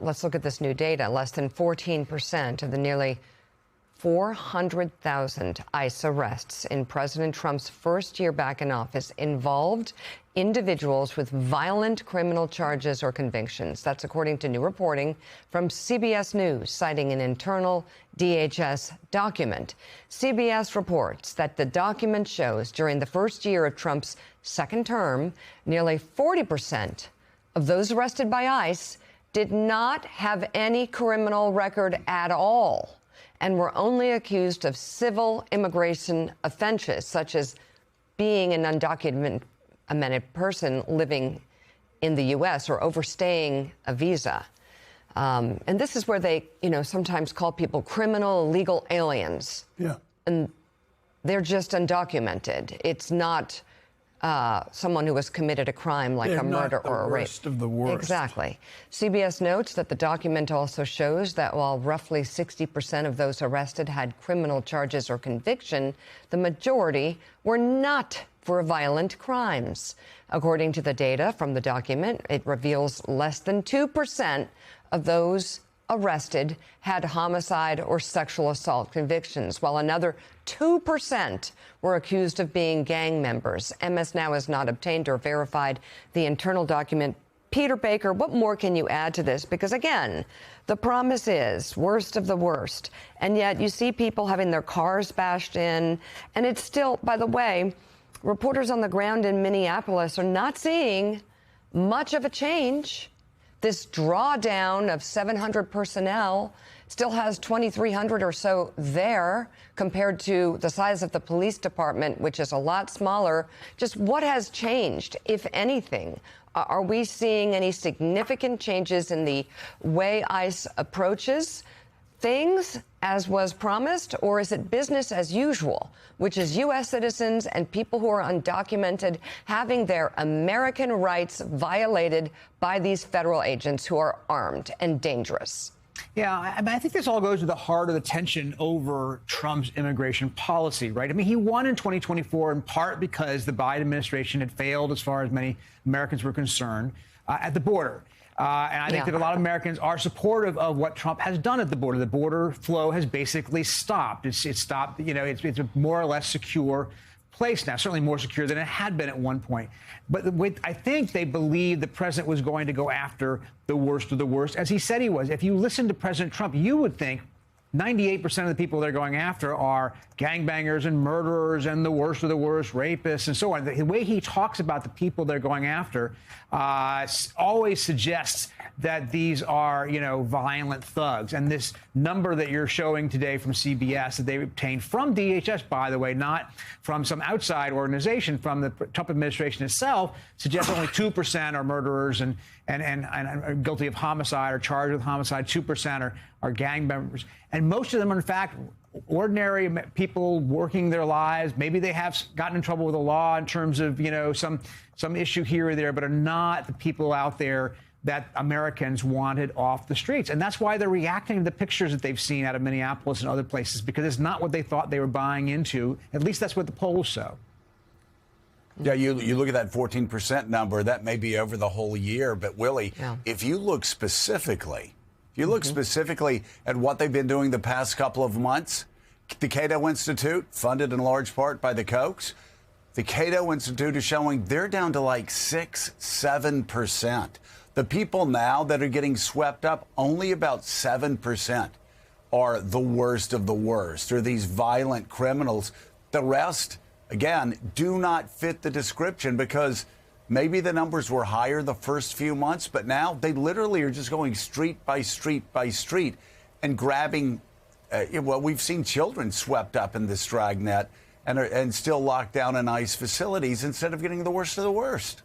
let's look at this new data. Less than 14% of the nearly 400,000 ICE arrests in President Trump's first year back in office involved individuals with violent criminal charges or convictions. That's according to new reporting from CBS News, citing an internal DHS document. CBS reports that the document shows during the first year of Trump's second term, nearly 40% of those arrested by ICE did not have any criminal record at all and were only accused of civil immigration offenses, such as being an undocumented person living in the U.S. or overstaying a visa. And this is where they, sometimes call people criminal illegal aliens. Yeah. And they're just undocumented. It's not someone who has committed a crime like a murder or a rape. Worst of the worst. Exactly. CBS notes that the document also shows that while roughly 60% of those arrested had criminal charges or conviction, the majority were not for violent crimes. According to the data from the document, it reveals less than 2% of those arrested had homicide or sexual assault convictions, while another 2% were accused of being gang members. MS Now has not obtained or verified the internal document. Peter Baker, what more can you add to this? Because again, the promise is worst of the worst, and yet you see people having their cars bashed in, and it's still, by the way, reporters on the ground in Minneapolis are not seeing much of a change. This drawdown of 700 personnel still has 2,300 or so there compared to the size of the police department, which is a lot smaller. Just what has changed, if anything? Are we seeing any significant changes in the way ICE approaches things as was promised, or is it business as usual, which is U.S. citizens and people who are undocumented having their American rights violated by these federal agents who are armed and dangerous? Yeah, I think this all goes to the heart of the tension over Trump's immigration policy, right? I mean, he won in 2024 in part because the Biden administration had failed as far as many Americans were concerned at the border. And I think that a lot of Americans are supportive of what Trump has done at the border. The border flow has basically stopped. It's stopped. It's a more or less secure place now, certainly more secure than it had been at one point. But I think they believed the president was going to go after the worst of the worst, as he said he was. If you listen to President Trump, you would think 98% of the people they're going after are gangbangers and murderers and the worst of the worst, rapists and so on. The way he talks about the people they're going after always suggests that these are, violent thugs. And this number that you're showing today from CBS that they obtained from DHS, by the way, not from some outside organization, from the Trump administration itself, suggests only 2% are murderers and are guilty of homicide or charged with homicide. 2% are gang members. And most of them are, in fact, ordinary people working their lives. Maybe they have gotten in trouble with the law in terms of, some issue here or there, but are not the people out there that Americans wanted off the streets. And that's why they're reacting to the pictures that they've seen out of Minneapolis and other places, because it's not what they thought they were buying into. At least that's what the polls show. Yeah, you look at that 14% number, that may be over the whole year. But, Willie, if you look specifically, at what they've been doing the past couple of months, the Cato Institute, funded in large part by the Kochs, the Cato Institute is showing they're down to like 6-7%. The people now that are getting swept up, only about 7% are the worst of the worst, or these violent criminals. The rest, again, do not fit the description, because maybe the numbers were higher the first few months, but now they literally are just going street by street by street and grabbing. We've seen children swept up in this dragnet and still locked down in ICE facilities instead of getting the worst of the worst.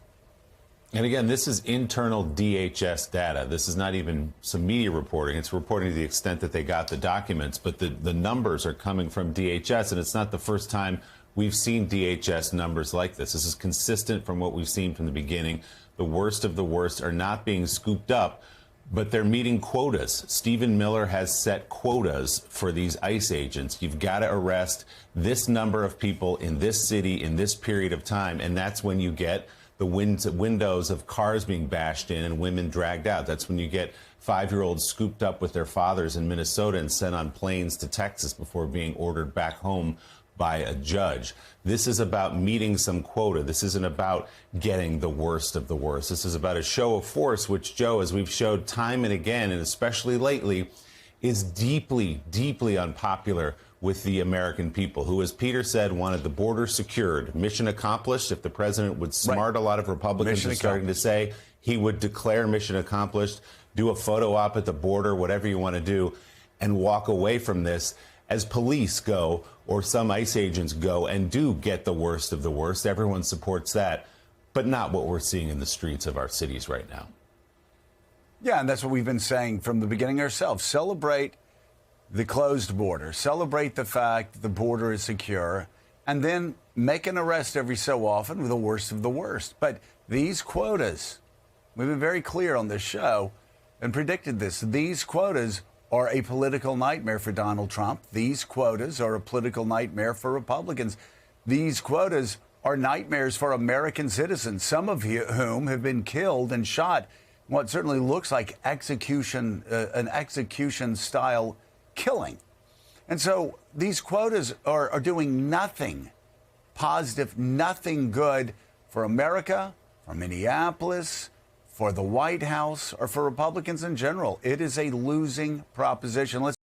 And again, this is internal DHS data. This is not even some media reporting. It's reporting to the extent that they got the documents, but the numbers are coming from DHS, and it's not the first time we've seen DHS numbers like this. This is consistent from what we've seen from the beginning. The worst of the worst are not being scooped up, but they're meeting quotas. Stephen Miller has set quotas for these ICE agents. You've got to arrest this number of people in this city in this period of time, and that's when you get the windows of cars being bashed in and women dragged out. That's when you get 5-year-olds scooped up with their fathers in Minnesota and sent on planes to Texas before being ordered back home by a judge. This is about meeting some quota. This isn't about getting the worst of the worst. This is about a show of force, which, Joe, as we've showed time and again, and especially lately, is deeply, deeply unpopular with the American people, who, as Peter said, wanted the border secured. Mission accomplished. If the president would smart a lot of Republicans are starting to say, he would declare mission accomplished, do a photo op at the border, whatever you want to do, and walk away from this. As police go, or some ICE agents go and do get the worst of the worst, everyone supports that, but not what we're seeing in the streets of our cities right now. Yeah, and that's what we've been saying from the beginning ourselves. Celebrate the closed border. Celebrate the fact the border is secure, and then make an arrest every so often with the worst of the worst. But these quotas, we've been very clear on this show and predicted this. These quotas are a political nightmare for Donald Trump. These quotas are a political nightmare for Republicans. These quotas are nightmares for American citizens, some of whom have been killed and shot in what certainly looks like execution, an execution-style killing. And so these quotas are doing nothing positive, nothing good for America, for Minneapolis, for the White House, or for Republicans in general. It is a losing proposition. Let's